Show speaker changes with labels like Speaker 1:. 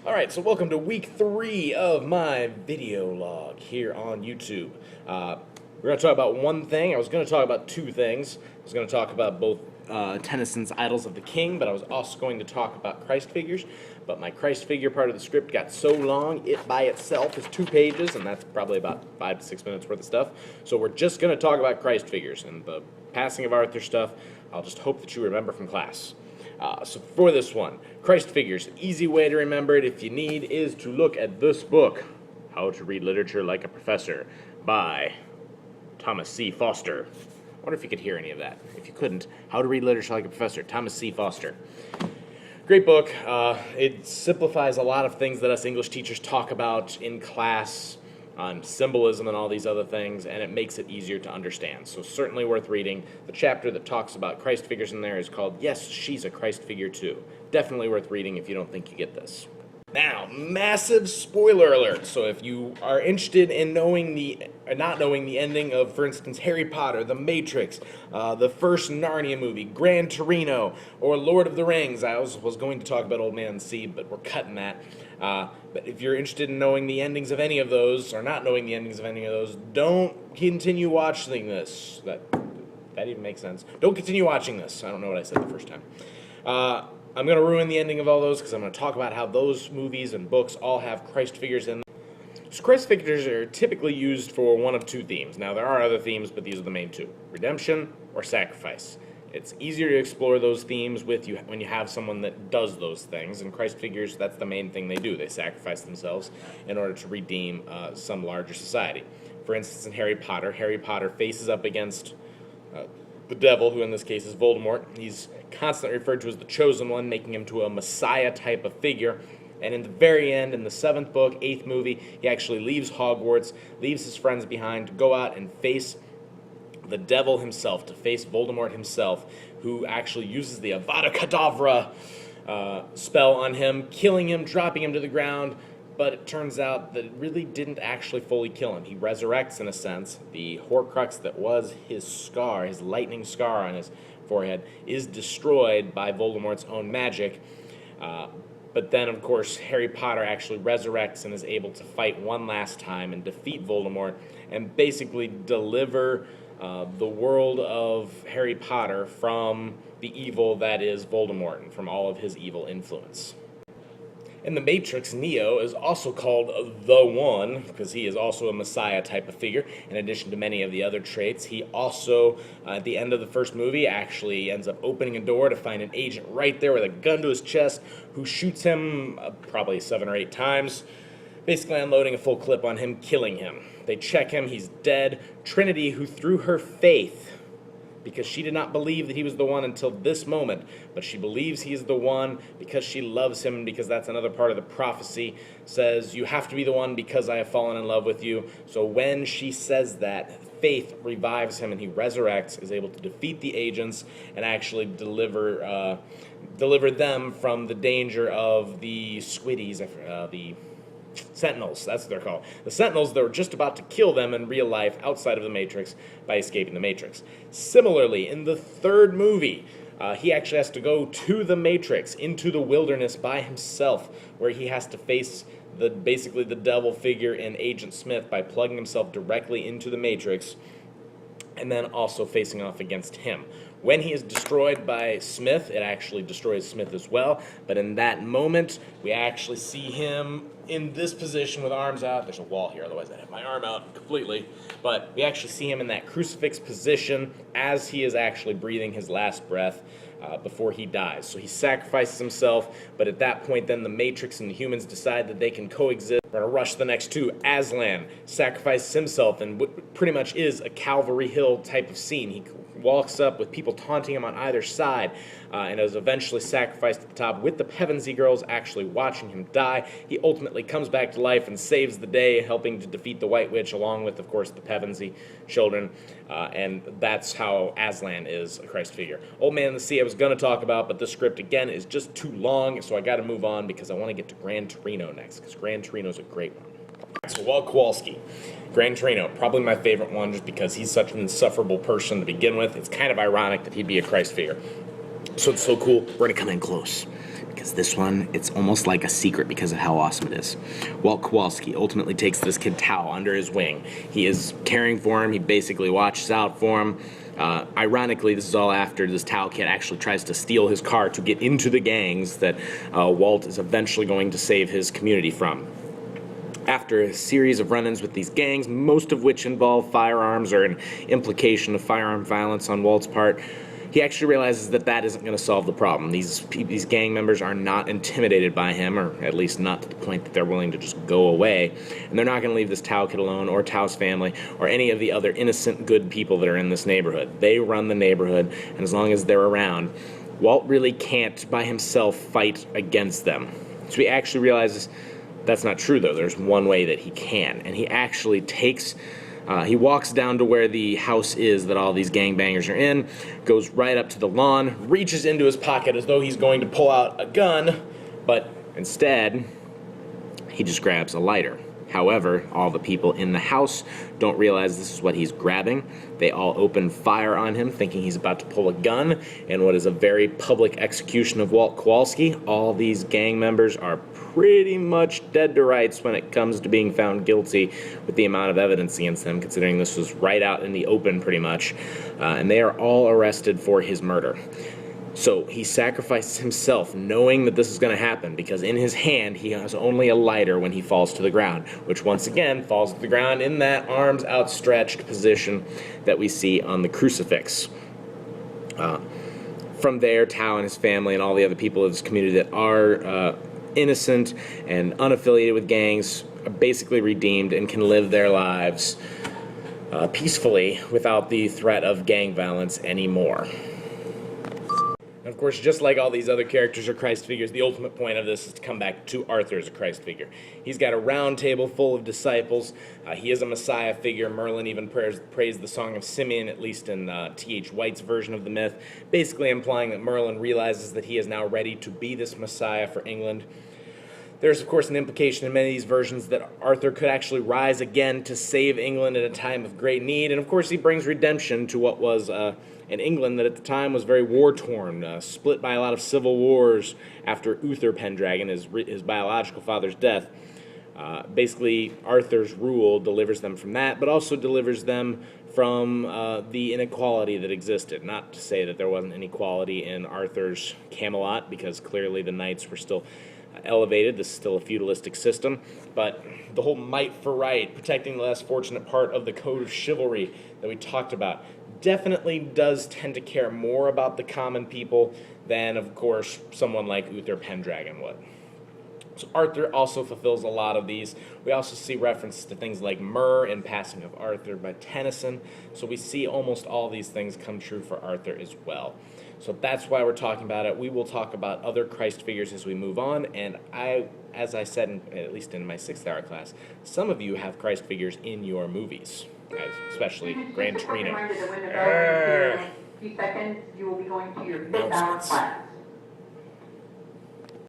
Speaker 1: Alright, so welcome to week 3 of my video log here on YouTube. We're going to talk about one thing. I was going to talk about two things. I was going to talk about both Tennyson's Idols of the King, but I was also going to talk about Christ figures. But my Christ figure part of the script got so long, it by itself is 2 pages, and that's probably about 5 to 6 minutes worth of stuff. So we're just going to talk about Christ figures, and the passing of Arthur stuff, I'll just hope that you remember from class. So for this one, Christ figures, easy way to remember it if you need is to look at this book, How to Read Literature Like a Professor, by Thomas C. Foster. I wonder if you could hear any of that. If you couldn't, How to Read Literature Like a Professor, Thomas C. Foster. Great book. It simplifies a lot of things that us English teachers talk about in class, on symbolism and all these other things, and it makes it easier to understand. So certainly worth reading. The chapter that talks about Christ figures in there is called Yes, She's a Christ Figure Too. Definitely worth reading if you don't think you get this. Now, massive spoiler alert. So if you are interested in not knowing the ending of, for instance, Harry Potter, The Matrix, the first Narnia movie, Gran Torino, or Lord of the Rings, I was going to talk about Old Man and the Sea, but we're cutting that. But if you're interested in knowing the endings of any of those, or not knowing the endings of any of those, don't continue watching this. That even makes sense. Don't continue watching this. I don't know what I said the first time. I'm going to ruin the ending of all those because I'm going to talk about how those movies and books all have Christ figures in them. So Christ figures are typically used for one of 2 themes. Now, there are other themes, but these are the main 2. Redemption or sacrifice. It's easier to explore those themes with you when you have someone that does those things. And Christ figures, that's the main thing they do. They sacrifice themselves in order to redeem some larger society. For instance, in Harry Potter faces up against the devil, who in this case is Voldemort. He's constantly referred to as the Chosen One, making him to a messiah type of figure. And in the very end, in the 7th book, 8th movie, he actually leaves Hogwarts, leaves his friends behind to go out and face the devil himself, to face Voldemort himself, who actually uses the Avada Kedavra spell on him, killing him, dropping him to the ground. But it turns out that it really didn't actually fully kill him. He resurrects in a sense. The Horcrux that was his scar, his lightning scar on his forehead, is destroyed by Voldemort's own magic. But then, of course, Harry Potter actually resurrects and is able to fight one last time and defeat Voldemort and basically deliver the world of Harry Potter from the evil that is Voldemort and from all of his evil influence. In The Matrix, Neo is also called the One, because he is also a messiah type of figure, in addition to many of the other traits. He also, at the end of the first movie, actually ends up opening a door to find an agent right there with a gun to his chest, who shoots him probably 7 or 8 times, basically unloading a full clip on him, killing him. They check him, he's dead. Trinity, who through her faith, because she did not believe that he was the one until this moment, but she believes he is the one because she loves him, because that's another part of the prophecy, says, you have to be the one because I have fallen in love with you. So when she says that, faith revives him and he resurrects, is able to defeat the agents and actually deliver them from the danger of the Squiddies, the Sentinels, that's what they're called. The Sentinels that were just about to kill them in real life outside of the Matrix by escaping the Matrix. Similarly, in the 3rd movie, he actually has to go to the Matrix, into the wilderness by himself, where he has to face basically the devil figure in Agent Smith by plugging himself directly into the Matrix, and then also facing off against him. When he is destroyed by Smith, it actually destroys Smith as well, but in that moment, we actually see him in this position with arms out. There's a wall here, otherwise I'd have my arm out completely. But we actually see him in that crucifix position as he is actually breathing his last breath before he dies. So he sacrifices himself, but at that point then the Matrix and the humans decide that they can coexist. We're going to rush the next 2. Aslan sacrifices himself and what pretty much is a Calvary Hill type of scene. He walks up with people taunting him on either side and is eventually sacrificed at the top with the Pevensey girls actually watching him die. He ultimately comes back to life and saves the day, helping to defeat the White Witch along with, of course, the Pevensey children, and that's how Aslan is a Christ figure. Old Man and the Sea I was going to talk about, but the script, again, is just too long, so I got to move on because I want to get to Gran Torino next, because Gran Torino is a great one. So Walt Kowalski, Gran Torino, probably my favorite one just because he's such an insufferable person to begin with. It's kind of ironic that he'd be a Christ figure. So it's so cool. We're going to come in close. because this one, it's almost like a secret because of how awesome it is. Walt Kowalski ultimately takes this kid Tao under his wing. He is caring for him. He basically watches out for him. Ironically, this is all after this Tao kid actually tries to steal his car to get into the gangs that Walt is eventually going to save his community from. After a series of run-ins with these gangs, most of which involve firearms or an implication of firearm violence on Walt's part, he actually realizes that that isn't going to solve the problem. These gang members are not intimidated by him, or at least not to the point that they're willing to just go away. And they're not going to leave this Tao kid alone, or Tao's family, or any of the other innocent, good people that are in this neighborhood. They run the neighborhood, and as long as they're around, Walt really can't, by himself, fight against them. So he actually realizes that's not true, though. There's one way that he can, and he actually he walks down to where the house is that all these gangbangers are in, goes right up to the lawn, reaches into his pocket as though he's going to pull out a gun, but instead, he just grabs a lighter. However, all the people in the house don't realize this is what he's grabbing. They all open fire on him, thinking he's about to pull a gun, in what is a very public execution of Walt Kowalski. All these gang members are pretty much dead to rights when it comes to being found guilty with the amount of evidence against them, considering this was right out in the open pretty much, and they are all arrested for his murder. So he sacrifices himself knowing that this is going to happen, because in his hand he has only a lighter when he falls to the ground, which once again falls to the ground in that arms outstretched position that we see on the crucifix. From there, Tao and his family and all the other people of this community that are innocent and unaffiliated with gangs are basically redeemed and can live their lives peacefully without the threat of gang violence anymore. Of course, just like all these other characters or Christ figures, the ultimate point of this is to come back to Arthur as a Christ figure. He's got a round table full of disciples. He is a Messiah figure. Merlin even praised the Song of Simeon, at least in T.H. White's version of the myth, basically implying that Merlin realizes that he is now ready to be this Messiah for England. There's, of course, an implication in many of these versions that Arthur could actually rise again to save England at a time of great need. And, of course, he brings redemption to what was an England that at the time was very war-torn, split by a lot of civil wars after Uther Pendragon, his biological father's death. Basically, Arthur's rule delivers them from that, but also delivers them from the inequality that existed. Not to say that there wasn't inequality in Arthur's Camelot, because clearly the knights were still elevated. This is still a feudalistic system, but the whole might for right, protecting the less fortunate part of the code of chivalry that we talked about, definitely does tend to care more about the common people than, of course, someone like Uther Pendragon would. So Arthur also fulfills a lot of these. We also see references to things like myrrh in Passing of Arthur by Tennyson. So we see almost all these things come true for Arthur as well. So that's why we're talking about it. We will talk about other Christ figures as we move on. And as I said, at least in my 6th hour class, some of you have Christ figures in your movies, especially Gran Torino.
Speaker 2: In a few seconds, you will be going to your 5th hour class.